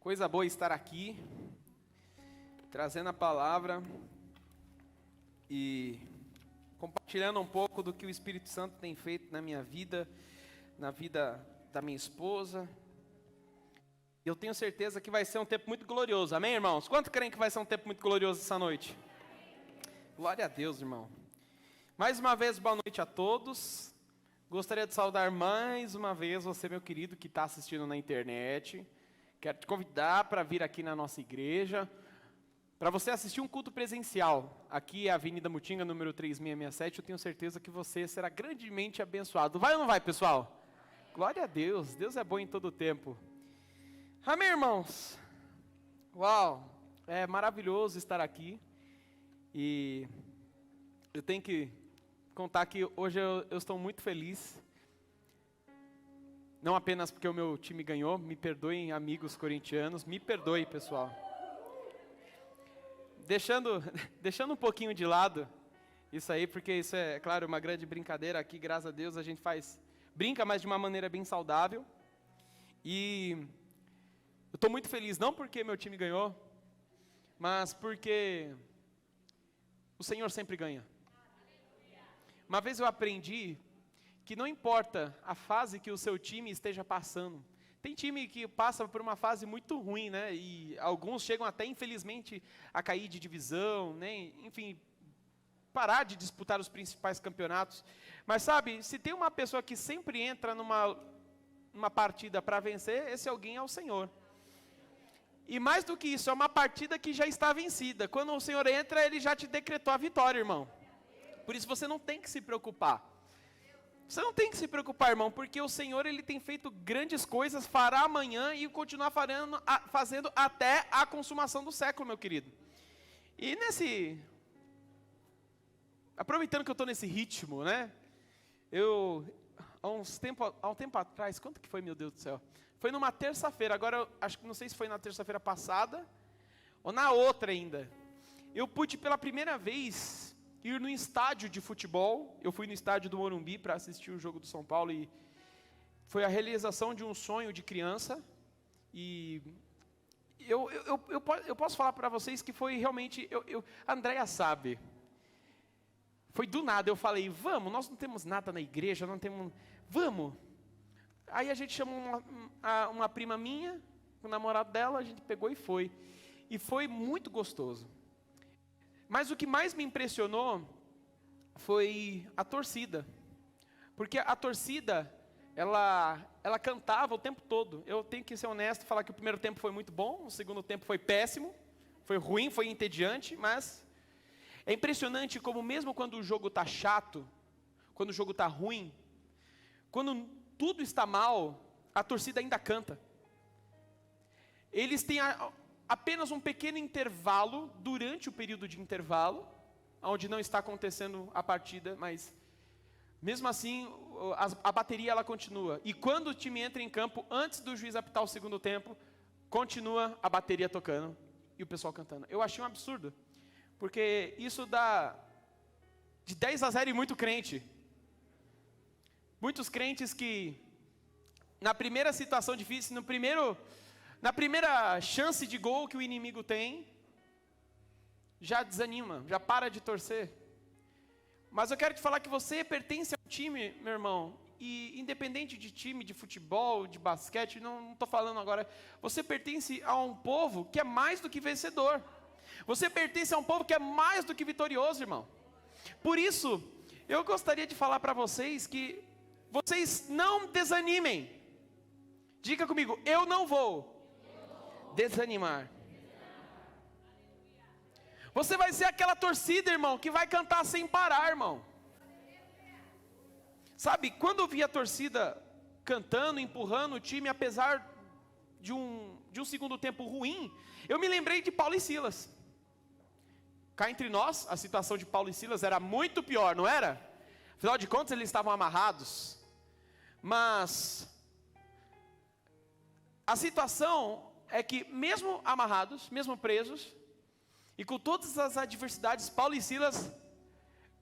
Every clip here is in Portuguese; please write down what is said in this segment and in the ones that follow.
Coisa boa estar aqui, trazendo a palavra e compartilhando um pouco do que o Espírito Santo tem feito na minha vida, na vida da minha esposa. Eu tenho certeza que vai ser um tempo muito glorioso, amém, irmãos? Quanto creem que vai ser um tempo muito glorioso essa noite? Glória a Deus, irmão. Mais uma vez, boa noite a todos. Gostaria de saudar mais uma vez você, meu querido, que está assistindo na internet. Quero te convidar para vir aqui na nossa igreja, para você assistir um culto presencial. Aqui é a Avenida Mutinga, número 3667. Eu tenho certeza que você será grandemente abençoado. Vai ou não vai, pessoal? Glória a Deus. Deus é bom em todo o tempo. Amém, irmãos? Uau, é maravilhoso estar aqui. E eu tenho que contar que hoje eu estou muito feliz. Não apenas porque o meu time ganhou, me perdoem, amigos corintianos, me perdoe, pessoal. Deixando um pouquinho de lado isso aí, porque isso é, claro, uma grande brincadeira aqui, graças a Deus, a gente brinca, mas de uma maneira bem saudável. E eu estou muito feliz, não porque meu time ganhou, mas porque o Senhor sempre ganha. Uma vez eu aprendi que não importa a fase que o seu time esteja passando. Tem time que passa por uma fase muito ruim, né? E alguns chegam até, infelizmente, a cair de divisão, né? Enfim, parar de disputar os principais campeonatos. Mas sabe, se tem uma pessoa que sempre entra numa partida para vencer, esse alguém é o Senhor. E mais do que isso, é uma partida que já está vencida. Quando o Senhor entra, Ele já te decretou a vitória, irmão. Por isso você não tem que se preocupar. Você não tem que se preocupar, irmão, porque o Senhor, Ele tem feito grandes coisas, fará amanhã e continuar fazendo até a consumação do século, meu querido. E aproveitando que eu estou nesse ritmo, né, há um tempo atrás, quanto que foi, meu Deus do céu? Foi numa terça-feira, agora não sei se foi na terça-feira passada, ou na outra ainda. Eu pude pela primeira vez ir no estádio de futebol. Eu fui no estádio do Morumbi para assistir o jogo do São Paulo e foi a realização de um sonho de criança. E eu posso falar para vocês que foi realmente, a Andréia sabe, foi do nada, eu falei, vamos, nós não temos nada na igreja, não temos, vamos. Aí a gente chamou uma prima minha, o namorado dela, a gente pegou e foi. E foi muito gostoso. Mas o que mais me impressionou foi a torcida. Porque a torcida, ela cantava o tempo todo. Eu tenho que ser honesto e falar que o primeiro tempo foi muito bom, o segundo tempo foi péssimo, foi ruim, foi entediante, mas é impressionante como mesmo quando o jogo está chato, quando o jogo está ruim, quando tudo está mal, a torcida ainda canta. Eles têm apenas um pequeno intervalo durante o período de intervalo, onde não está acontecendo a partida, mas mesmo assim a bateria ela continua. E quando o time entra em campo, antes do juiz apitar o segundo tempo, continua a bateria tocando e o pessoal cantando. Eu achei um absurdo, porque isso dá de 10-0 e muito crente. Muitos crentes que na primeira situação difícil, na primeira chance de gol que o inimigo tem, já desanima, já para de torcer. Mas eu quero te falar que você pertence a um time, meu irmão, e independente de time, de futebol, de basquete, não estou falando agora, você pertence a um povo que é mais do que vencedor. Você pertence a um povo que é mais do que vitorioso, irmão. Por isso, eu gostaria de falar para vocês que vocês não desanimem. Diga comigo, eu não vou desanimar. Você vai ser aquela torcida, irmão, que vai cantar sem parar, irmão. Sabe, quando eu vi a torcida cantando, empurrando o time, apesar de um segundo tempo ruim, eu me lembrei de Paulo e Silas. Cá entre nós, a situação de Paulo e Silas era muito pior, não era? Afinal de contas, eles estavam amarrados. Mas a situação é que mesmo amarrados, mesmo presos, e com todas as adversidades, Paulo e Silas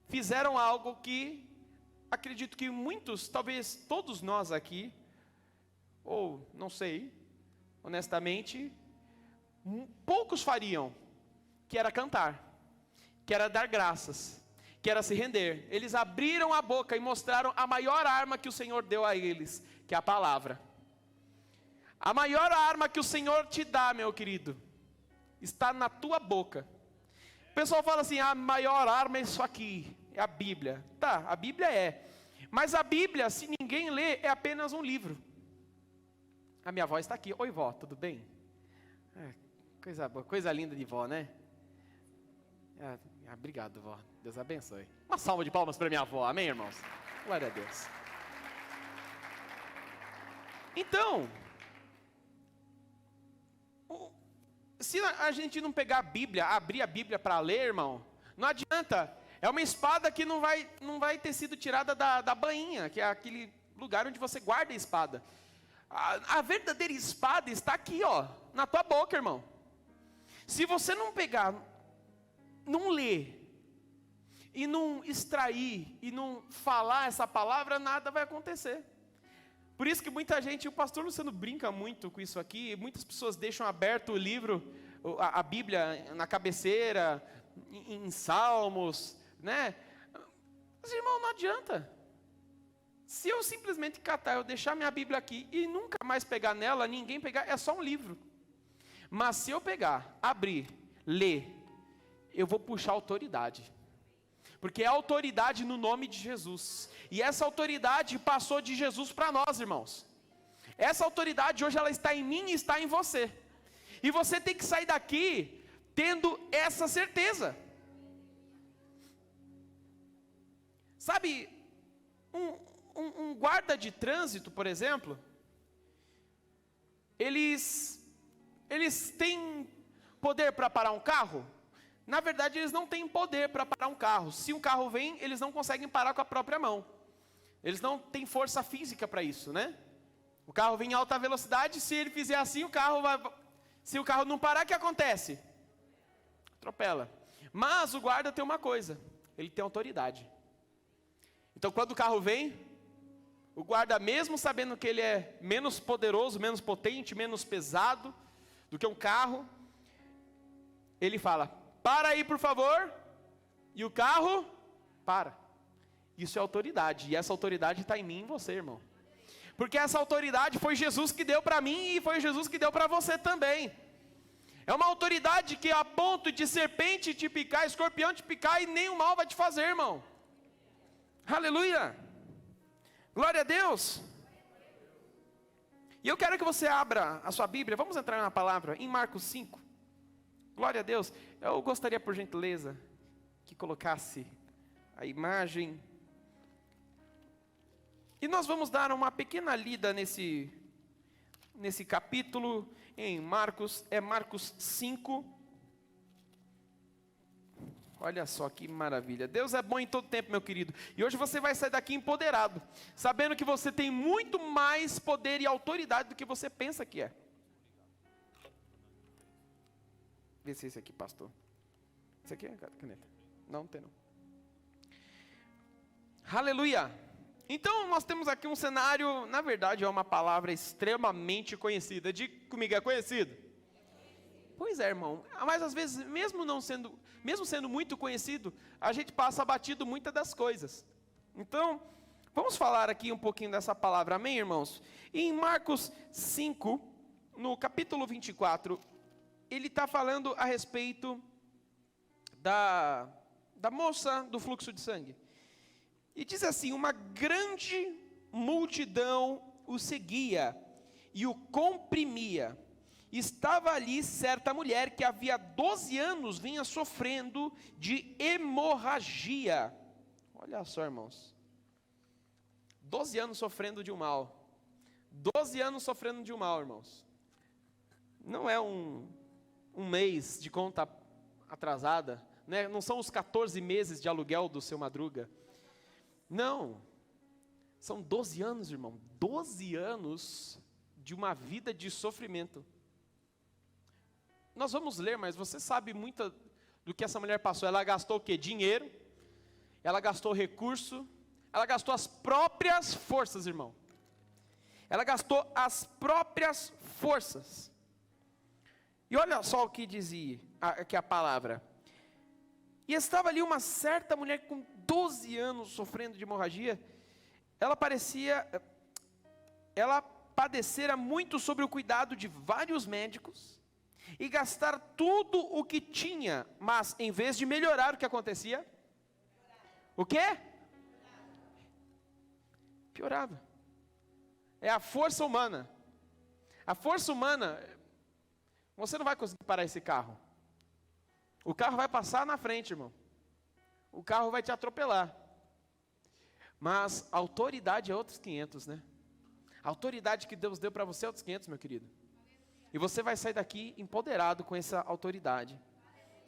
fizeram algo que acredito que muitos, talvez todos nós aqui, ou não sei, honestamente, poucos fariam, que era cantar, que era dar graças, que era se render. Eles abriram a boca e mostraram a maior arma que o Senhor deu a eles, que é a palavra. A maior arma que o Senhor te dá, meu querido, está na tua boca. O pessoal fala assim, a maior arma é isso aqui, é a Bíblia. Tá, a Bíblia é. Mas a Bíblia, se ninguém lê, é apenas um livro. A minha avó está aqui. Oi, vó, tudo bem? Coisa boa, coisa linda de vó, né? Obrigado, vó. Deus abençoe. Uma salva de palmas para minha avó, amém, irmãos? Glória a Deus. Então, se a gente não pegar a Bíblia, abrir a Bíblia para ler, irmão, não adianta. É uma espada que não vai ter sido tirada da bainha, que é aquele lugar onde você guarda a espada. A verdadeira espada está aqui, ó, na tua boca, irmão. Se você não pegar, não ler, e não extrair, e não falar essa palavra, nada vai acontecer. Por isso que muita gente, o pastor Luciano brinca muito com isso aqui, muitas pessoas deixam aberto o livro, a Bíblia na cabeceira, em Salmos, né? Mas, irmão, não adianta. Se eu simplesmente catar, eu deixar minha Bíblia aqui e nunca mais pegar nela, ninguém pegar, é só um livro. Mas se eu pegar, abrir, ler, eu vou puxar autoridade. Porque é autoridade no nome de Jesus. E essa autoridade passou de Jesus para nós, irmãos. Essa autoridade hoje ela está em mim e está em você. E você tem que sair daqui tendo essa certeza. Sabe, um guarda de trânsito, por exemplo, eles têm poder para parar um carro? Na verdade, eles não têm poder para parar um carro. Se um carro vem, eles não conseguem parar com a própria mão. Eles não têm força física para isso, né? O carro vem em alta velocidade, se ele fizer assim, o carro vai... Se o carro não parar, o que acontece? Atropela. Mas o guarda tem uma coisa, ele tem autoridade. Então, quando o carro vem, o guarda, mesmo sabendo que ele é menos poderoso, menos potente, menos pesado do que um carro, ele fala, para aí por favor, e o carro para. Isso é autoridade, e essa autoridade está em mim e em você, irmão. Porque essa autoridade foi Jesus que deu para mim e foi Jesus que deu para você também. É uma autoridade que a ponto de serpente te picar, escorpião te picar e nenhum mal vai te fazer, irmão. Aleluia! Glória a Deus! E eu quero que você abra a sua Bíblia, vamos entrar na palavra, em Marcos 5. Glória a Deus! Eu gostaria, por gentileza, que colocasse a imagem. E nós vamos dar uma pequena lida nesse capítulo, em Marcos, é Marcos 5. Olha só que maravilha. Deus é bom em todo tempo, meu querido. E hoje você vai sair daqui empoderado, sabendo que você tem muito mais poder e autoridade do que você pensa que é. Vê se esse aqui, pastor. Esse aqui é a caneta? Não tem não. Aleluia. Então nós temos aqui um cenário, na verdade é uma palavra extremamente conhecida. Diga comigo, é conhecido? Pois é, irmão. Mas às vezes, mesmo sendo muito conhecido, a gente passa batido muitas das coisas. Então, vamos falar aqui um pouquinho dessa palavra, amém, irmãos? Em Marcos 5, no capítulo 24, ele está falando a respeito da moça do fluxo de sangue. E diz assim, uma grande multidão o seguia e o comprimia. Estava ali certa mulher que havia 12 anos vinha sofrendo de hemorragia. Olha só, irmãos. 12 anos sofrendo de um mal. 12 anos sofrendo de um mal, irmãos. Não é um mês de conta atrasada, né? Não são os 14 meses de aluguel do seu Madruga. Não, são 12 anos, irmão, 12 anos de uma vida de sofrimento. Nós vamos ler, mas você sabe muito do que essa mulher passou. Ela gastou o quê? Dinheiro, ela gastou recurso, ela gastou as próprias forças, irmão. Ela gastou as próprias forças. E olha só o que dizia aqui a palavra. E estava ali uma certa mulher com 12 anos sofrendo de hemorragia. Ela padecera muito sobre o cuidado de vários médicos e gastar tudo o que tinha, mas em vez de melhorar, o que acontecia? O quê? Piorava. É a força humana. A força humana, você não vai conseguir parar esse carro. O carro vai passar na frente, irmão. O carro vai te atropelar. Mas a autoridade é outros 500, né? A autoridade que Deus deu para você é outros 500, meu querido. E você vai sair daqui empoderado com essa autoridade.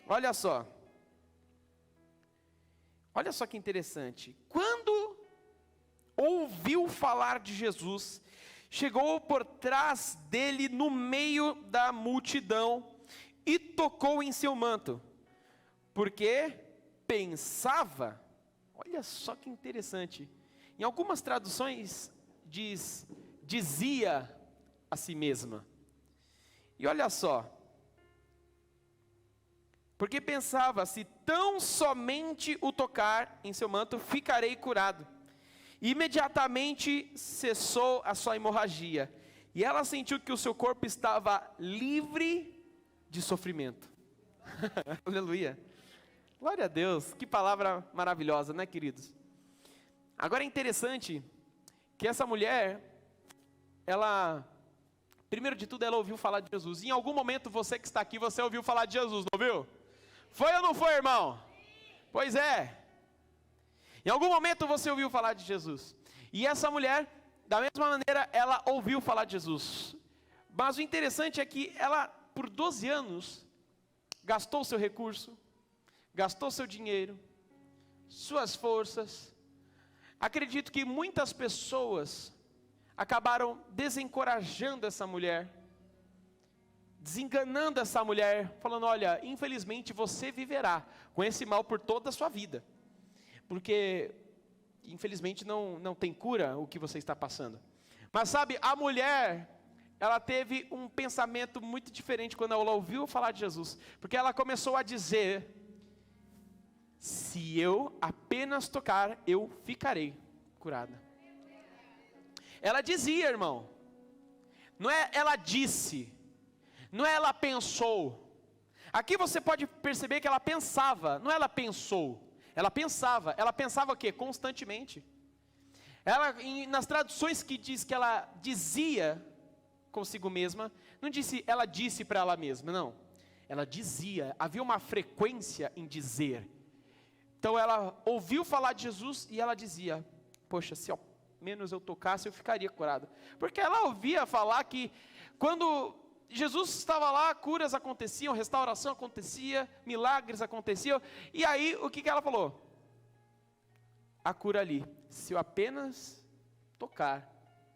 Olha só. Olha só que interessante. Quando ouviu falar de Jesus, chegou por trás dele no meio da multidão e tocou em seu manto, porque pensava, olha só que interessante, em algumas traduções dizia a si mesma, e olha só, porque pensava, se tão somente o tocar em seu manto, ficarei curado. Imediatamente cessou a sua hemorragia, e ela sentiu que o seu corpo estava livre de sofrimento. Aleluia. Glória a Deus, que palavra maravilhosa, né, queridos? Agora é interessante que essa mulher, primeiro de tudo, ela ouviu falar de Jesus. Em algum momento, você que está aqui, você ouviu falar de Jesus, não ouviu? Foi ou não foi, irmão? Pois é. Em algum momento você ouviu falar de Jesus. E essa mulher, da mesma maneira, ela ouviu falar de Jesus. Mas o interessante é que ela, por 12 anos, gastou seu recurso, gastou seu dinheiro, suas forças. Acredito que muitas pessoas acabaram desencorajando essa mulher, desenganando essa mulher, falando, olha, infelizmente você viverá com esse mal por toda a sua vida. Porque, infelizmente, não tem cura o que você está passando. Mas sabe, a mulher, ela teve um pensamento muito diferente quando ela ouviu falar de Jesus. Porque ela começou a dizer, se eu apenas tocar, eu ficarei curada. Ela dizia, irmão, não é ela disse, não é ela pensou. Aqui você pode perceber que ela pensava, não é ela pensou. Ela pensava o quê? Constantemente. Nas traduções que diz que ela dizia consigo mesma, não disse, ela disse para ela mesma, não. Ela dizia, havia uma frequência em dizer. Então ela ouviu falar de Jesus e ela dizia, poxa, se ao menos eu tocasse eu ficaria curada. Porque ela ouvia falar que quando Jesus estava lá, curas aconteciam, restauração acontecia, milagres aconteciam. E aí, o que ela falou? A cura ali. Se eu apenas tocar,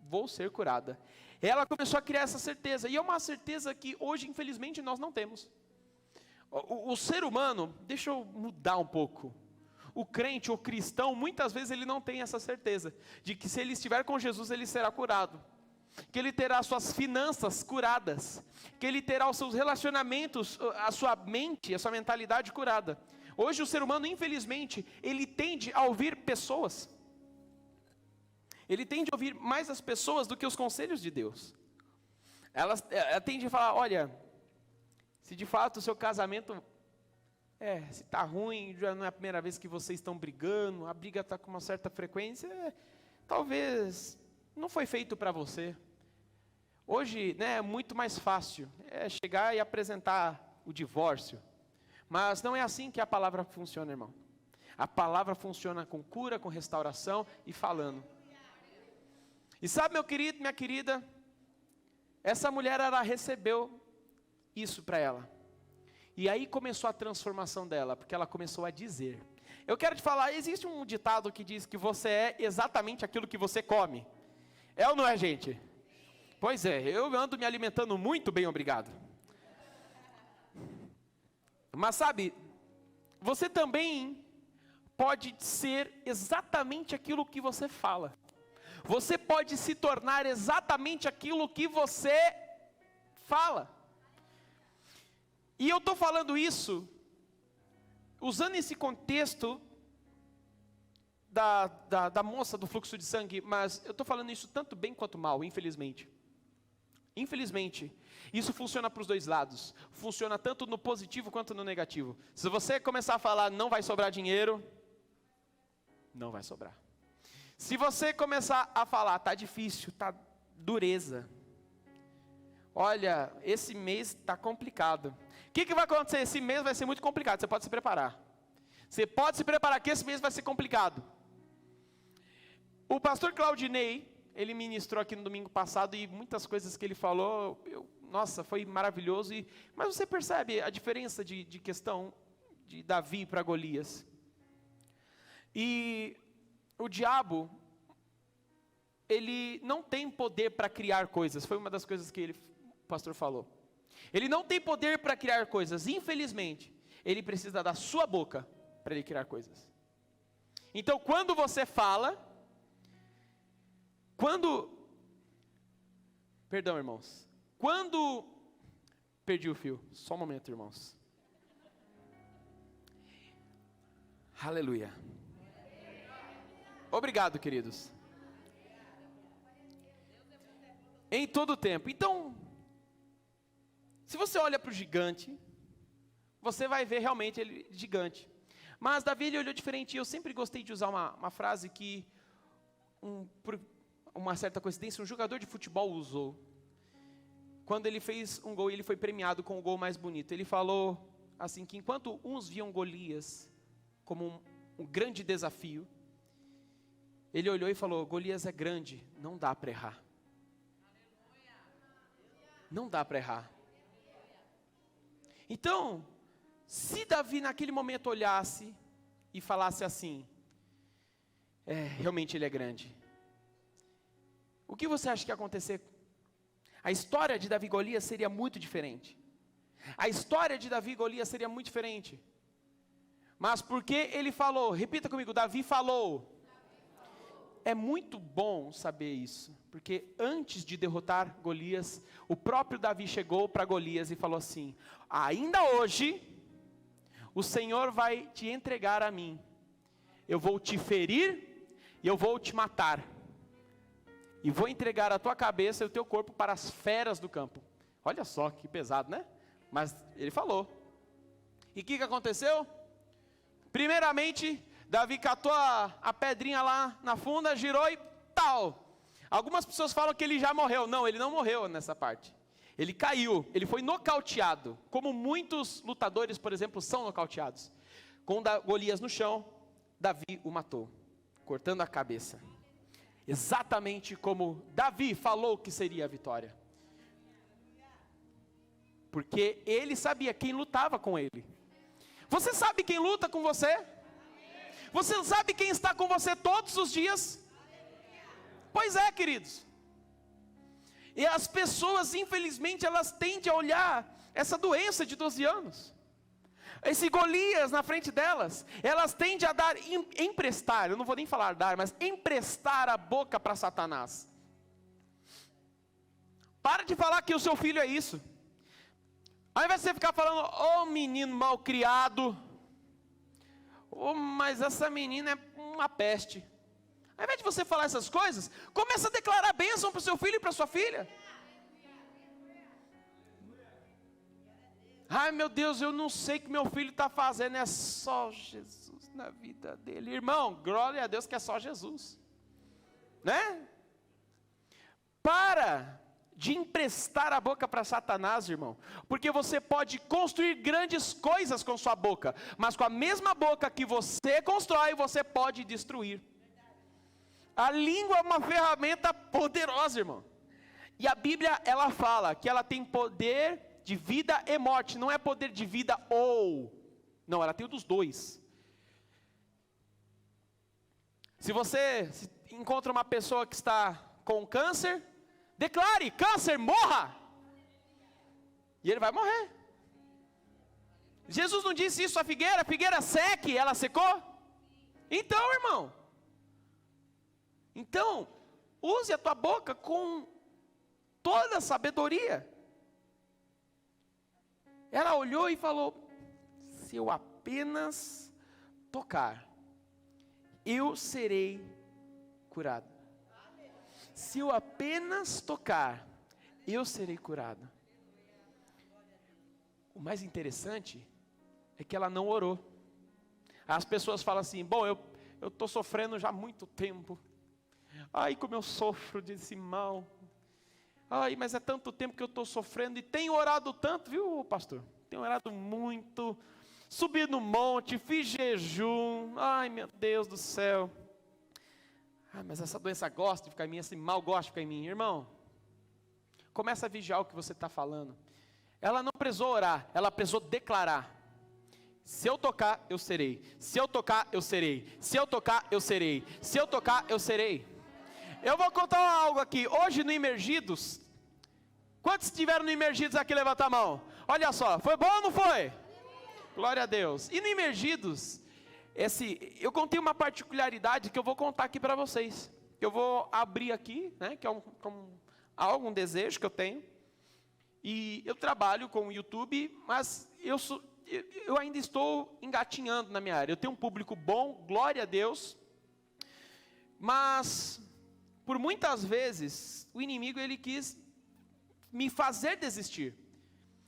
vou ser curada. Ela começou a criar essa certeza. E é uma certeza que hoje, infelizmente, nós não temos. O ser humano, deixa eu mudar um pouco. O crente, o cristão, muitas vezes ele não tem essa certeza. De que se ele estiver com Jesus, ele será curado. Que ele terá suas finanças curadas, que ele terá os seus relacionamentos, a sua mente, a sua mentalidade curada. Hoje o ser humano, infelizmente, ele tende a ouvir pessoas. Ele tende a ouvir mais as pessoas do que os conselhos de Deus. Ela tende a falar, olha, se de fato o seu casamento, se está ruim, já não é a primeira vez que vocês estão brigando, a briga está com uma certa frequência, talvez não foi feito para você. Hoje, é muito mais fácil chegar e apresentar o divórcio. Mas não é assim que a palavra funciona, irmão. A palavra funciona com cura, com restauração e falando. E sabe, meu querido, minha querida, essa mulher, ela recebeu isso para ela. E aí começou a transformação dela, porque ela começou a dizer. Eu quero te falar, existe um ditado que diz que você é exatamente aquilo que você come. É ou não é, gente? Pois é, eu ando me alimentando muito bem, obrigado. Mas sabe, você também pode ser exatamente aquilo que você fala. Você pode se tornar exatamente aquilo que você fala. E eu estou falando isso, usando esse contexto da moça do fluxo de sangue, mas eu estou falando isso tanto bem quanto mal, infelizmente. Infelizmente, isso funciona para os dois lados. Funciona tanto no positivo quanto no negativo. Se você começar a falar, não vai sobrar dinheiro, não vai sobrar. Se você começar a falar, tá difícil, tá dureza. Olha, esse mês está complicado. O que vai acontecer? Esse mês vai ser muito complicado, você pode se preparar. Você pode se preparar que esse mês vai ser complicado. O pastor Claudinei, ele ministrou aqui no domingo passado e muitas coisas que ele falou, nossa, foi maravilhoso. Mas você percebe a diferença de questão de Davi para Golias. E o diabo, ele não tem poder para criar coisas. Foi uma das coisas que o pastor falou. Ele não tem poder para criar coisas. Infelizmente, ele precisa da sua boca para ele criar coisas. Então, quando você fala, perdão, irmãos. Perdi o fio. Só um momento, irmãos. Aleluia. Obrigado, queridos. Em todo tempo. Então, se você olha para o gigante, você vai ver realmente ele gigante. Mas Davi, ele olhou diferente. Eu sempre gostei de usar uma frase que, por uma certa coincidência, um jogador de futebol usou. Quando ele fez um gol, ele foi premiado com o gol mais bonito. Ele falou assim, que enquanto uns viam Golias como um grande desafio, ele olhou e falou, Golias é grande, não dá para errar. Não dá para errar. Então, se Davi naquele momento olhasse e falasse assim, realmente ele é grande. O que você acha que ia acontecer? A história de Davi e Golias seria muito diferente. A história de Davi e Golias seria muito diferente. Mas porque ele falou, repita comigo, Davi falou. É muito bom saber isso, porque antes de derrotar Golias, o próprio Davi chegou para Golias e falou assim, ainda hoje, o Senhor vai te entregar a mim, eu vou te ferir e eu vou te matar, e vou entregar a tua cabeça e o teu corpo para as feras do campo. Olha só que pesado, né? Mas ele falou. E o que aconteceu? Primeiramente, Davi catou a pedrinha lá na funda, girou e tal. Algumas pessoas falam que ele já morreu. Não, ele não morreu nessa parte. Ele caiu, ele foi nocauteado. Como muitos lutadores, por exemplo, são nocauteados. Com Golias no chão, Davi o matou, cortando a cabeça. Exatamente como Davi falou que seria a vitória. Porque ele sabia quem lutava com ele. Você sabe quem luta com você? Você sabe quem está com você todos os dias? Pois é, queridos. E as pessoas, infelizmente, elas tendem a olhar essa doença de 12 anos. Esse Golias na frente delas. Elas tendem a emprestar, eu não vou nem falar dar, mas emprestar a boca para Satanás. Para de falar que o seu filho é isso. Ao invés de você ficar falando, ô menino mal criado, mas essa menina é uma peste. Ao invés de você falar essas coisas, começa a declarar bênção para o seu filho e para a sua filha. Ai meu Deus, eu não sei o que meu filho está fazendo, é só Jesus na vida dele. Irmão, glória a Deus que é só Jesus. Né? Para de emprestar a boca para Satanás, irmão, porque você pode construir grandes coisas com sua boca, mas com a mesma boca que você constrói, você pode destruir. A língua é uma ferramenta poderosa, irmão, e a Bíblia, ela fala que ela tem poder de vida e morte, não é poder de vida não, ela tem o dos dois. Se você encontra uma pessoa que está com câncer, declare, câncer, morra! E ele vai morrer. Jesus não disse isso à figueira? A figueira seque, ela secou? Então, irmão, use a tua boca com toda a sabedoria. Ela olhou e falou: se eu apenas tocar, eu serei curada. Se eu apenas tocar, eu serei curada. O mais interessante é que ela não orou. As pessoas falam assim: bom, eu estou sofrendo já há muito tempo. Ai, como eu sofro desse mal. Ai, mas é tanto tempo que eu estou sofrendo. E tenho orado tanto, viu, pastor? Tenho orado muito. Subi no monte, fiz jejum. Ai, meu Deus do céu. Ah, mas essa doença gosta de ficar em mim, esse mal gosta de ficar em mim. Irmão, começa a vigiar o que você está falando. Ela não precisou orar, ela precisou declarar: se eu tocar, eu serei. Se eu tocar, eu serei. Se eu tocar, eu serei. Se eu tocar, eu serei. Eu vou contar algo aqui. Hoje no Imergidos, quantos estiveram no Imergidos aqui? Levanta a mão. Olha só, foi bom ou não foi? Glória a Deus. E no Imergidos, eu contei uma particularidade que eu vou contar aqui para vocês. Que eu vou abrir aqui, né? Que é um desejo que eu tenho. E eu trabalho com o YouTube, mas eu ainda estou engatinhando na minha área. Eu tenho um público bom, glória a Deus. Mas por muitas vezes o inimigo ele quis me fazer desistir,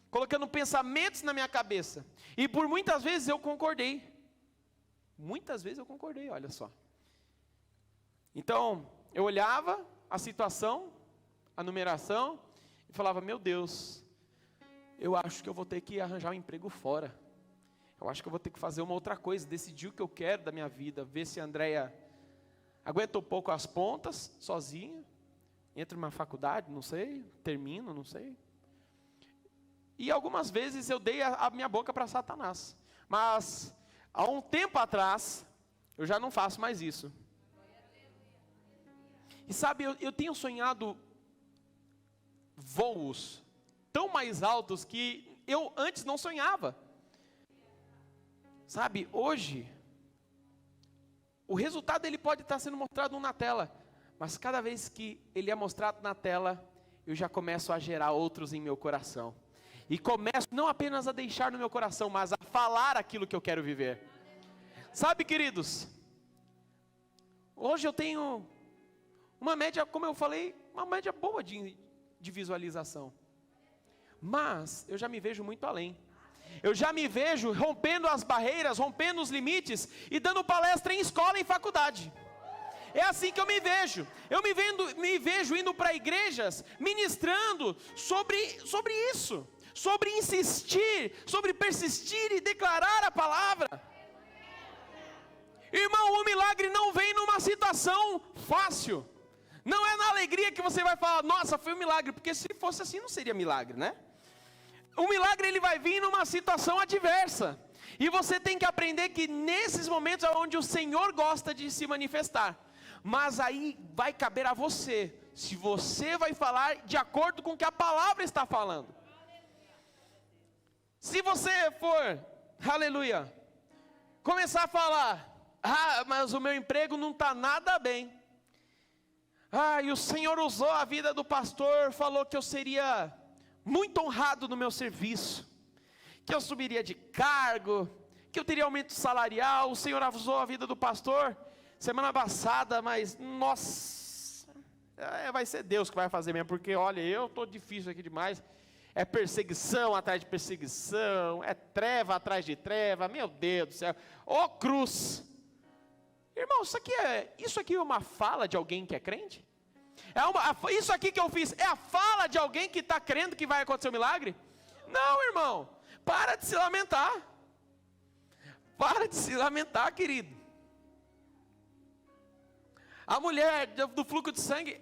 colocando pensamentos na minha cabeça. E por muitas vezes eu concordei. Muitas vezes eu concordei, olha só. Então, eu olhava a situação, a numeração, e falava: meu Deus, eu acho que eu vou ter que arranjar um emprego fora. Eu acho que eu vou ter que fazer uma outra coisa, decidir o que eu quero da minha vida, ver se a Andréia aguenta um pouco as pontas, sozinha, entra numa faculdade, não sei, termino, não sei. E algumas vezes eu dei a minha boca para Satanás. Mas, há um tempo atrás, eu já não faço mais isso. E sabe, eu tenho sonhado voos tão mais altos que eu antes não sonhava. Sabe, hoje, o resultado ele pode estar sendo mostrado na tela, mas cada vez que ele é mostrado na tela, eu já começo a gerar outros em meu coração. E começo não apenas a deixar no meu coração, mas a falar aquilo que eu quero viver. Sabe, queridos, hoje eu tenho uma média, como eu falei, uma média boa de visualização. Mas eu já me vejo muito além. Eu já me vejo rompendo as barreiras, rompendo os limites e dando palestra em escola e em faculdade. É assim que eu me vejo. Eu me vejo indo para igrejas, ministrando sobre isso. Sobre insistir, sobre persistir e declarar a palavra. Irmão, o milagre não vem numa situação fácil. Não é na alegria que você vai falar: nossa, foi um milagre. Porque se fosse assim não seria milagre, né? O milagre ele vai vir numa situação adversa. E você tem que aprender que nesses momentos é onde o Senhor gosta de se manifestar. Mas aí vai caber a você, se você vai falar de acordo com o que a palavra está falando. Se você for, aleluia, começar a falar: ah, mas o meu emprego não está nada bem. Ah, e o Senhor usou a vida do pastor, falou que eu seria muito honrado no meu serviço, que eu subiria de cargo, que eu teria aumento salarial. O Senhor usou a vida do pastor semana passada, mas nossa, vai ser Deus que vai fazer mesmo, porque olha, eu estou difícil aqui demais. É perseguição atrás de perseguição, é treva atrás de treva, meu Deus do céu, ô cruz. Irmão, isso aqui é uma fala de alguém que é crente? Isso aqui que eu fiz é a fala de alguém que está crendo que vai acontecer um milagre? Não, irmão, para de se lamentar. Para de se lamentar, querido. A mulher do fluxo de sangue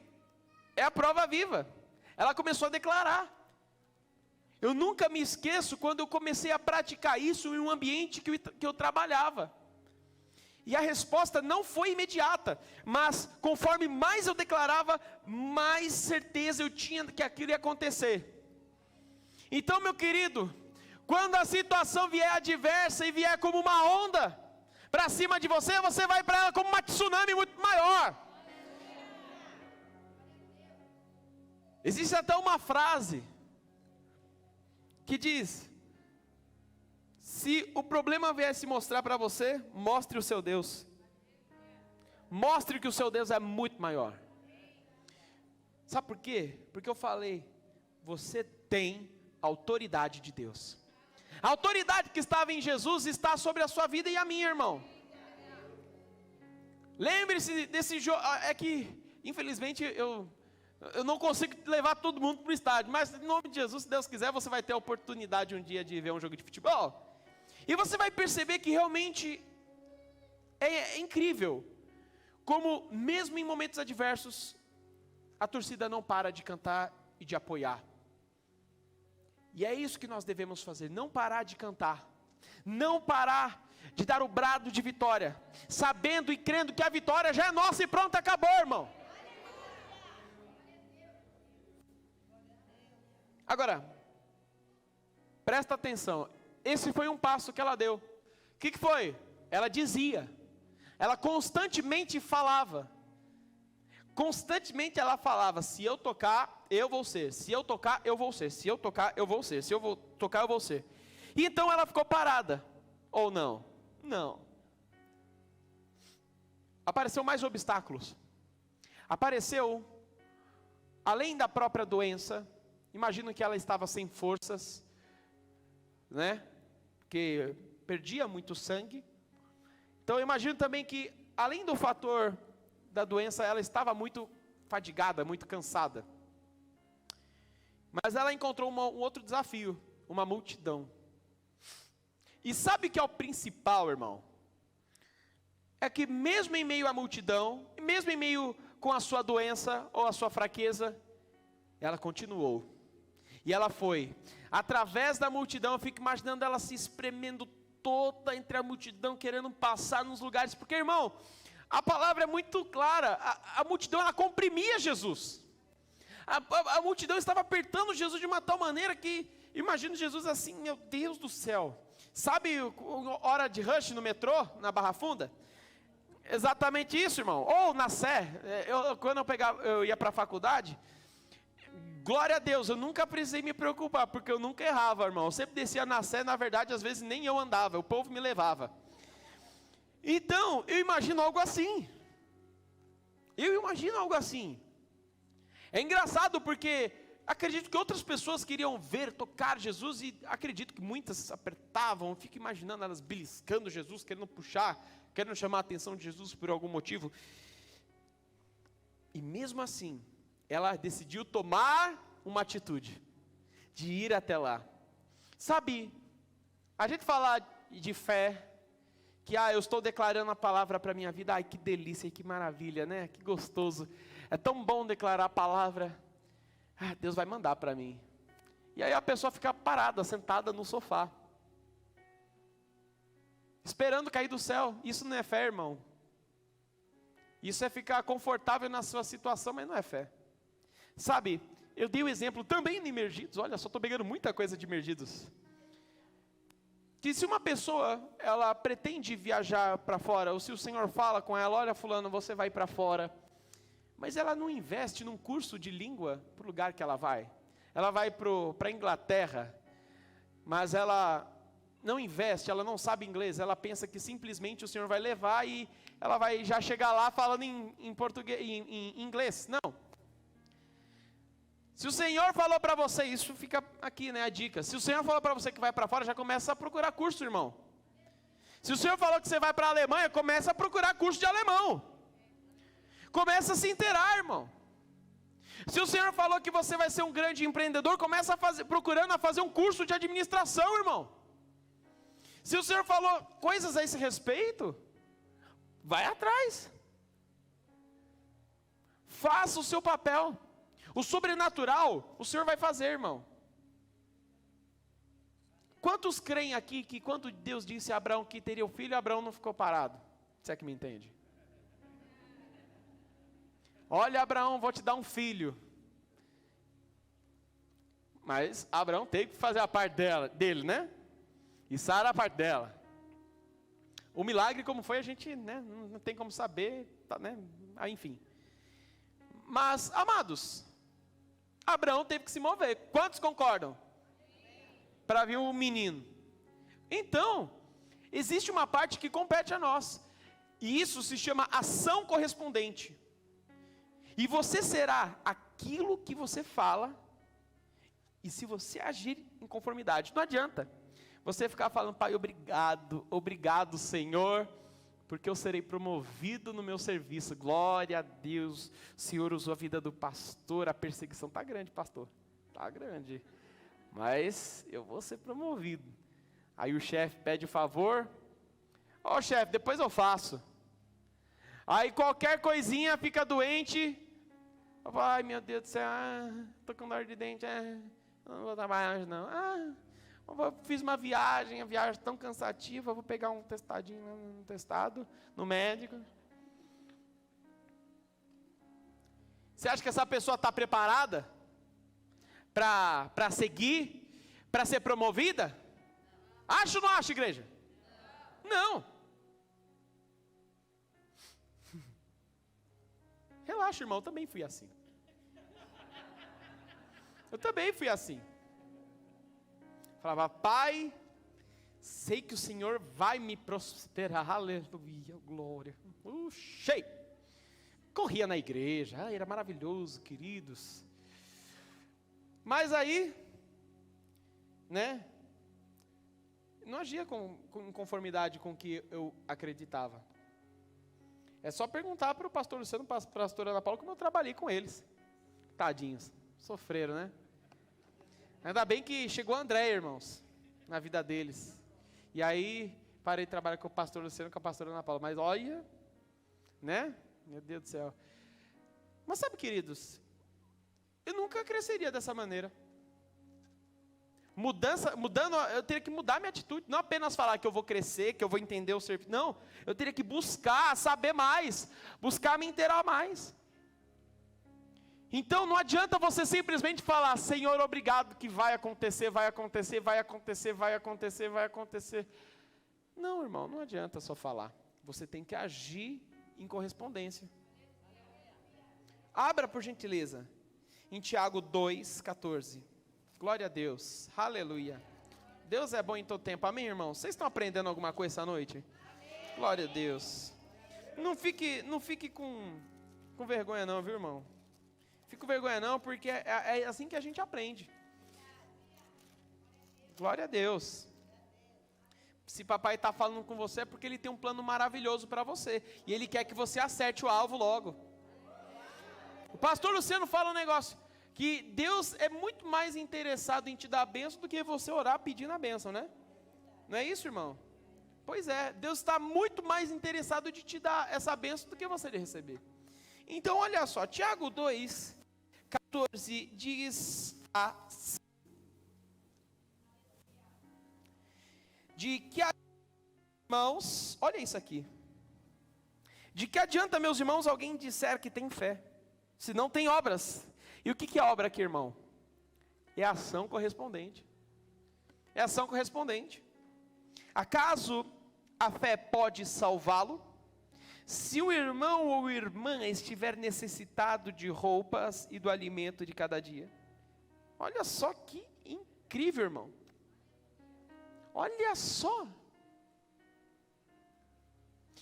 é a prova viva. Ela começou a declarar. Eu nunca me esqueço quando eu comecei a praticar isso em um ambiente que eu trabalhava. E a resposta não foi imediata, mas conforme mais eu declarava, mais certeza eu tinha que aquilo ia acontecer. Então, meu querido, quando a situação vier adversa e vier como uma onda para cima de você, você vai para ela como uma tsunami muito maior. Existe até uma frase que diz: Se o problema viesse mostrar para você, mostre o seu Deus. Mostre que o seu Deus é muito maior. Sabe por quê? Porque eu falei, você tem a autoridade de Deus. A autoridade que estava em Jesus está sobre a sua vida e a minha, irmão. Lembre-se desse jogo. É que, infelizmente, eu não consigo levar todo mundo para o estádio. Mas, em nome de Jesus, se Deus quiser, você vai ter a oportunidade um dia de ver um jogo de futebol. E você vai perceber que realmente é incrível. Como, mesmo em momentos adversos, a torcida não para de cantar e de apoiar. E é isso que nós devemos fazer, não parar de cantar, não parar de dar o brado de vitória, sabendo e crendo que a vitória já é nossa e pronto, acabou, irmão. Agora, presta atenção, esse foi um passo que ela deu. O que foi? Ela dizia, ela constantemente falava. Constantemente ela falava, se eu tocar, eu vou ser. Se eu tocar, eu vou ser. Se eu tocar, eu vou ser. Se eu vou tocar, eu vou ser. E então ela ficou parada. Ou não? Não. Apareceu mais obstáculos. Apareceu, além da própria doença, imagino que ela estava sem forças, né? Porque perdia muito sangue. Então eu imagino também que, além do fator da doença, ela estava muito fadigada, muito cansada. Mas ela encontrou um outro desafio, uma multidão. E sabe o que é o principal, irmão? É que mesmo em meio à multidão, mesmo em meio com a sua doença ou a sua fraqueza, ela continuou. E ela foi. Através da multidão, eu fico imaginando ela se espremendo toda entre a multidão, querendo passar nos lugares. Porque, irmão, a palavra é muito clara, a multidão ela comprimia Jesus, a multidão estava apertando Jesus de uma tal maneira que, imagino Jesus assim, meu Deus do céu, sabe hora de rush no metrô, na Barra Funda? Exatamente isso, irmão, ou na Sé, quando eu ia para a faculdade, glória a Deus, eu nunca precisei me preocupar, porque eu nunca errava, irmão, eu sempre descia na Sé, na verdade, às vezes nem eu andava, o povo me levava. Então, eu imagino algo assim. É engraçado porque acredito que outras pessoas queriam ver, tocar Jesus e acredito que muitas apertavam. Eu fico imaginando elas beliscando Jesus, querendo puxar, querendo chamar a atenção de Jesus por algum motivo. E mesmo assim, ela decidiu tomar uma atitude de ir até lá. Sabe, a gente fala de fé, que eu estou declarando a palavra para a minha vida, ai que delícia, que maravilha, né? Que gostoso, é tão bom declarar a palavra, Deus vai mandar para mim. E aí a pessoa fica parada, sentada no sofá, esperando cair do céu. Isso não é fé, irmão. Isso é ficar confortável na sua situação, mas não é fé. Sabe, eu dei o exemplo também de Emergidos, olha só, estou pegando muita coisa de Emergidos. Que se uma pessoa, ela pretende viajar para fora, ou se o Senhor fala com ela, olha fulano, você vai para fora, mas ela não investe num curso de língua para o lugar que ela vai para a Inglaterra, mas ela não investe, ela não sabe inglês, ela pensa que simplesmente o Senhor vai levar e ela vai já chegar lá falando em português, em inglês, não. Se o Senhor falou para você, isso fica aqui, né, a dica. Se o Senhor falou para você que vai para fora, já começa a procurar curso, irmão. Se o Senhor falou que você vai para a Alemanha, começa a procurar curso de alemão. Começa a se inteirar, irmão. Se o Senhor falou que você vai ser um grande empreendedor, começa procurando fazer um curso de administração, irmão. Se o Senhor falou coisas a esse respeito, vai atrás. Faça o seu papel. O sobrenatural, o Senhor vai fazer, irmão. Quantos creem aqui que quando Deus disse a Abraão que teria o filho, Abraão não ficou parado? Você é que me entende? Olha, Abraão, vou te dar um filho. Mas Abraão teve que fazer a parte dele, né? E Sara a parte dela. O milagre como foi, a gente, né, não tem como saber, tá, né? Enfim. Mas, amados, Abraão teve que se mover. Quantos concordam? Para vir um menino. Então, existe uma parte que compete a nós. E isso se chama ação correspondente. E você será aquilo que você fala, e se você agir em conformidade. Não adianta você ficar falando, Pai, obrigado Senhor, porque eu serei promovido no meu serviço. Glória a Deus, o Senhor usou a vida do pastor, a perseguição está grande, pastor, está grande, mas eu vou ser promovido. Aí o chefe pede o favor, chefe, depois eu faço. Aí qualquer coisinha fica doente, ai meu Deus do céu, estou com dor de dente, não vou trabalhar hoje não. Fiz uma viagem, a viagem tão cansativa, vou pegar um testado no médico. Você acha que essa pessoa está preparada para seguir, para ser promovida? Acha ou não acha, igreja? Não. Relaxa, irmão, eu também fui assim. Falava, Pai, sei que o Senhor vai me prosperar, aleluia, glória. Cheio. Corria na igreja, era maravilhoso, queridos. Mas aí, não agia com conformidade com o que eu acreditava. É só perguntar para o pastor Luciano, para a pastora Ana Paula, como eu trabalhei com eles. Tadinhos, sofreram, né? Ainda bem que chegou André, irmãos, na vida deles. E aí, parei de trabalhar com o pastor Luciano, com a pastora Ana Paula. Mas olha, meu Deus do céu. Mas sabe, queridos, eu nunca cresceria dessa maneira. Mudando, eu teria que mudar minha atitude. Não apenas falar que eu vou crescer, que eu vou entender o serviço. Não, eu teria que buscar saber mais, buscar me inteirar mais. Então não adianta você simplesmente falar, Senhor, obrigado, que vai acontecer, vai acontecer, vai acontecer, vai acontecer, vai acontecer. Não, irmão, não adianta só falar. Você tem que agir em correspondência. Abra, por gentileza, em Tiago 2,14. Glória a Deus, aleluia. Deus é bom em todo tempo, amém, irmão? Vocês estão aprendendo alguma coisa essa noite? Amém. Glória a Deus. Não fique com vergonha não, viu, irmão? Fique com vergonha não, porque é assim que a gente aprende. Glória a Deus. Se papai está falando com você é porque ele tem um plano maravilhoso para você. E ele quer que você acerte o alvo logo. O pastor Luciano fala um negócio, que Deus é muito mais interessado em te dar a bênção do que você orar pedindo a bênção, né? Não é isso, irmão? Pois é, Deus está muito mais interessado de te dar essa bênção do que você de receber. Então, olha só, Tiago 2,14 diz assim, de que irmãos, olha isso aqui, de que adianta, meus irmãos, alguém disser que tem fé, se não tem obras? E o que é obra aqui, irmão? É ação correspondente. É ação correspondente. Acaso a fé pode salvá-lo? Se o irmão ou irmã estiver necessitado de roupas e do alimento de cada dia. Olha só que incrível, irmão. Olha só.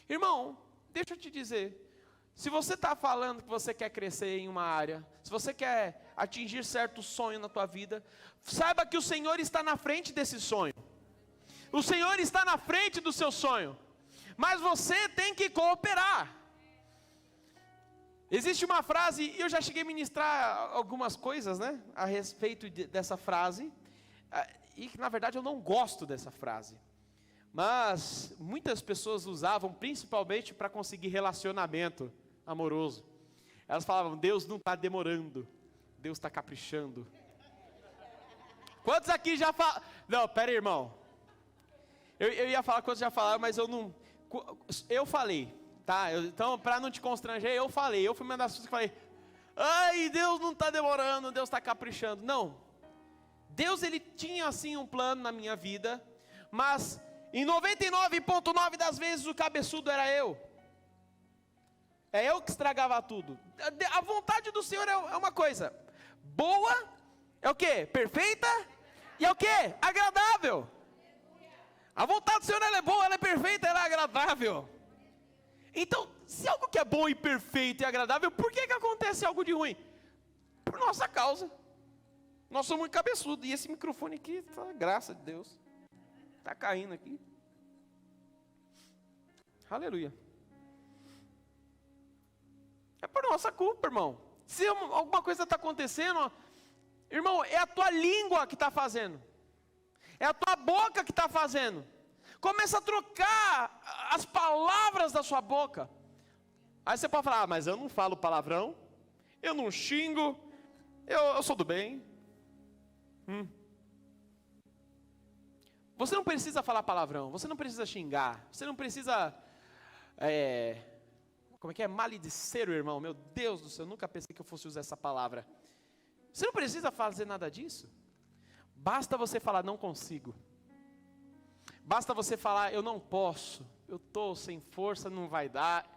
Irmão, deixa eu te dizer. Se você está falando que você quer crescer em uma área, se você quer atingir certo sonho na tua vida, saiba que o Senhor está na frente desse sonho. O Senhor está na frente do seu sonho. Mas você tem que cooperar. Existe uma frase, e eu já cheguei a ministrar algumas coisas, a respeito dessa frase, e que na verdade eu não gosto dessa frase. Mas muitas pessoas usavam principalmente para conseguir relacionamento amoroso. Elas falavam, Deus não está demorando, Deus está caprichando. Quantos aqui já falaram? Não, pera aí, irmão. Eu ia falar quantos já falaram, mas eu não... Eu falei, tá? Então, para não te constranger, eu falei. Eu fui uma das pessoas que falei, ai, Deus não está demorando, Deus está caprichando. Não. Deus, ele tinha assim um plano na minha vida, mas em 99,9 das vezes o cabeçudo era eu. É eu que estragava tudo. A vontade do Senhor é uma coisa boa, é o quê? Perfeita, e é o quê? Agradável. A vontade do Senhor ela é boa, ela é perfeita, ela é agradável. Então, se algo que é bom e perfeito e agradável, por que acontece algo de ruim? Por nossa causa. Nós somos muito cabeçudos. E esse microfone aqui, graça de Deus, está caindo aqui. Aleluia. É por nossa culpa, irmão. Se alguma coisa está acontecendo, irmão, é a tua língua que está fazendo. É a tua boca que está fazendo. Começa a trocar as palavras da sua boca. Aí você pode falar, mas eu não falo palavrão, eu não xingo, eu sou do bem. Você não precisa falar palavrão, você não precisa xingar, você não precisa, maledicer o irmão. Meu Deus do céu, eu nunca pensei que eu fosse usar essa palavra. Você não precisa fazer nada disso. Basta você falar, não consigo. Basta você falar, eu não posso, eu estou sem força, não vai dar.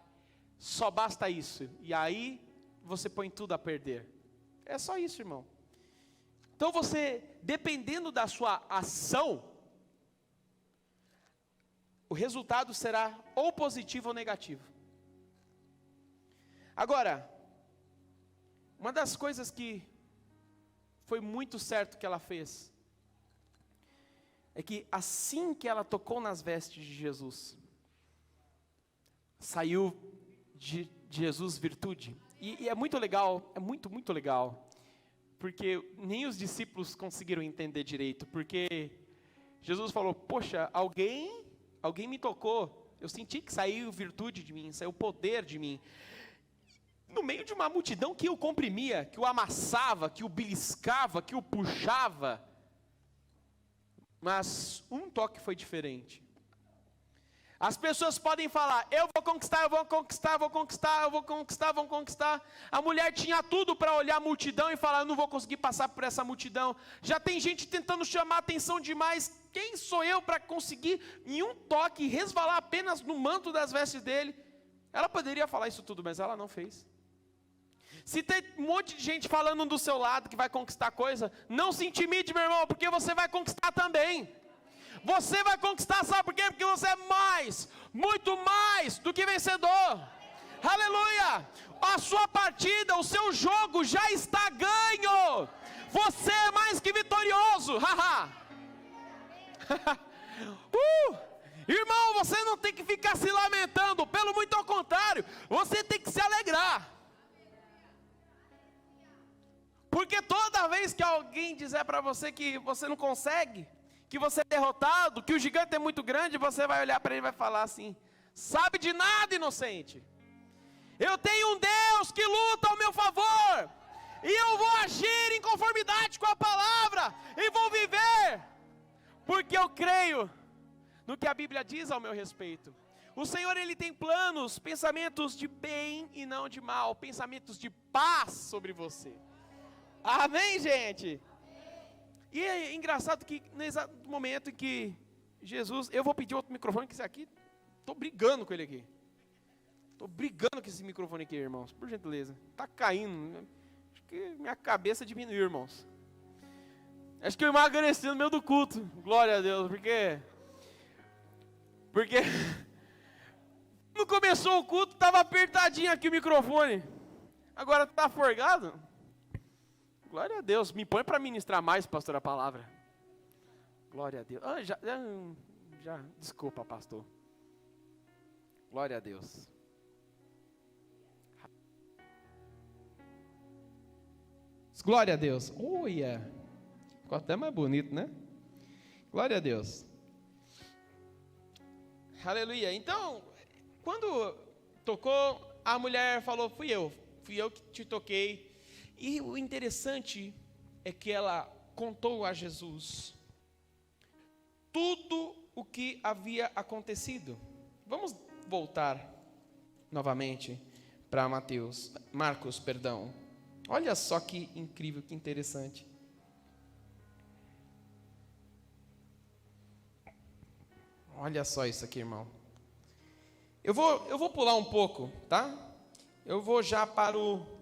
Só basta isso. E aí, você põe tudo a perder. É só isso, irmão. Então você, dependendo da sua ação, o resultado será ou positivo ou negativo. Agora, uma das coisas que foi muito certo que ela fez, é que assim que ela tocou nas vestes de Jesus, saiu de Jesus virtude. E é muito legal, é muito legal, porque nem os discípulos conseguiram entender direito, porque Jesus falou, poxa, alguém me tocou, eu senti que saiu virtude de mim, saiu poder de mim, no meio de uma multidão que o comprimia, que o amassava, que o beliscava, que o puxava. Mas um toque foi diferente. As pessoas podem falar, eu vou conquistar, eu vou conquistar, eu vou conquistar, eu vou conquistar, vou conquistar. A mulher tinha tudo para olhar a multidão e falar, eu não vou conseguir passar por essa multidão. Já tem gente tentando chamar a atenção demais. Quem sou eu para conseguir, em um toque, resvalar apenas no manto das vestes dele? Ela poderia falar isso tudo, mas ela não fez. Se tem um monte de gente falando do seu lado que vai conquistar coisa, não se intimide, meu irmão, porque você vai conquistar também. Você vai conquistar, sabe por quê? Porque você é mais, muito mais do que vencedor. Aleluia! A sua partida, o seu jogo já está ganho. Você é mais que vitorioso. Haha. Irmão, você não tem que ficar se lamentando, pelo muito ao contrário, você tem que se alegrar. Porque toda vez que alguém dizer para você que você não consegue, que você é derrotado, que o gigante é muito grande, você vai olhar para ele e vai falar assim, sabe de nada, inocente. Eu tenho um Deus que luta ao meu favor, e eu vou agir em conformidade com a palavra, e vou viver, porque eu creio no que a Bíblia diz ao meu respeito. O Senhor, Ele tem planos, pensamentos de bem e não de mal, pensamentos de paz sobre você. Amém, gente? E é engraçado que no exato momento em que Jesus... Eu vou pedir outro microfone, que esse aqui... Estou brigando com ele aqui. Estou brigando com esse microfone aqui, irmãos. Por gentileza. Está caindo. Acho que minha cabeça diminuiu, irmãos. Acho que eu emagreci no meio do culto. Glória a Deus, porque... Quando começou o culto, estava apertadinho aqui o microfone. Agora está forgado. Glória a Deus, me põe para ministrar mais, pastor, a palavra. Glória a Deus. Desculpa, pastor. Glória a Deus. Glória a Deus. Olha, ficou até mais bonito, né? Glória a Deus. Aleluia. Então, quando tocou, a mulher falou, fui eu que te toquei. E o interessante é que ela contou a Jesus tudo o que havia acontecido. Vamos voltar novamente para Marcos. Olha só que incrível, que interessante. Olha só isso aqui, irmão. Eu vou pular um pouco, tá? Eu vou já para o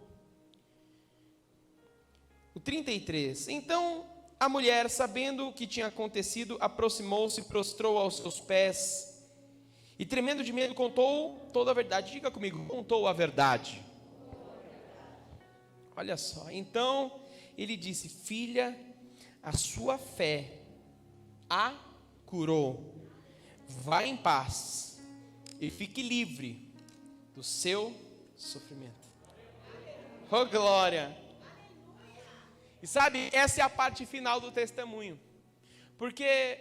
33. Então, A mulher, sabendo o que tinha acontecido, aproximou-se e prostrou aos seus pés. E tremendo de medo, contou toda a verdade. Diga comigo, contou a verdade. Olha só, então ele disse: filha, a sua fé a curou. Vá em paz e fique livre do seu sofrimento. Oh, glória! E sabe, essa é a parte final do testemunho. Porque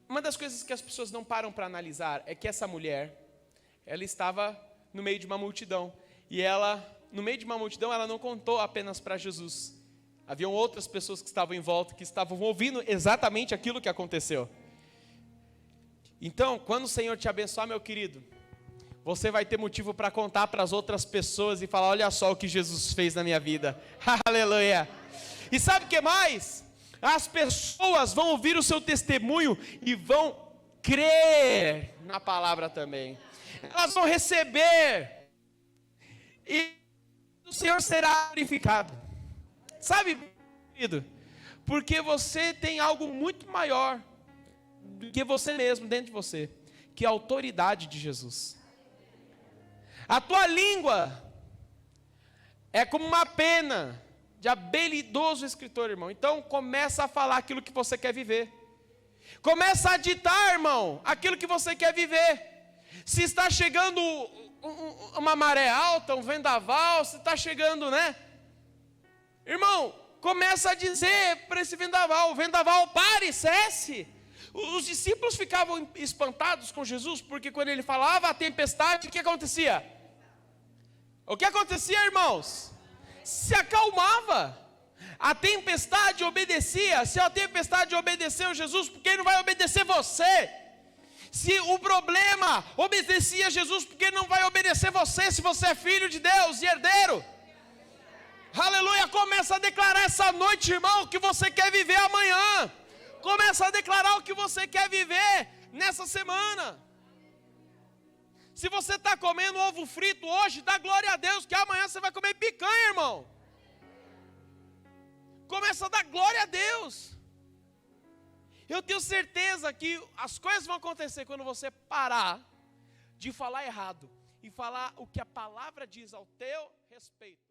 uma das coisas que as pessoas não param para analisar é que essa mulher, ela estava no meio de uma multidão. E ela, no meio de uma multidão, ela não contou apenas para Jesus. Haviam outras pessoas que estavam em volta, que estavam ouvindo exatamente aquilo que aconteceu. Então, quando o Senhor te abençoar, meu querido, você vai ter motivo para contar para as outras pessoas e falar: olha só o que Jesus fez na minha vida. Aleluia! E sabe o que mais? As pessoas vão ouvir o seu testemunho e vão crer na palavra também. Elas vão receber. E o Senhor será glorificado. Sabe, querido? Porque você tem algo muito maior do que você mesmo dentro de você, que é a autoridade de Jesus. A tua língua é como uma pena de habilidoso escritor, irmão. Então começa a falar aquilo que você quer viver. Começa a ditar, irmão, aquilo que você quer viver. Se está chegando uma maré alta, um vendaval, se está chegando, né? Irmão, começa a dizer para esse vendaval: o vendaval, pare, cesse. Os discípulos ficavam espantados com Jesus, porque quando ele falava a tempestade, o que acontecia? O que acontecia, irmãos? Se acalmava. A tempestade obedecia. Se a tempestade obedeceu Jesus, por que não vai obedecer você? Se o problema obedecia Jesus, por que não vai obedecer você, se você é filho de Deus e herdeiro? Aleluia! Começa a declarar essa noite, irmão, o que você quer viver amanhã. Começa a declarar o que você quer viver nessa semana. Se você está comendo ovo frito hoje, dá glória a Deus, que amanhã você vai comer picanha, irmão. Começa a dar glória a Deus. Eu tenho certeza que as coisas vão acontecer quando você parar de falar errado e falar o que a palavra diz ao teu respeito.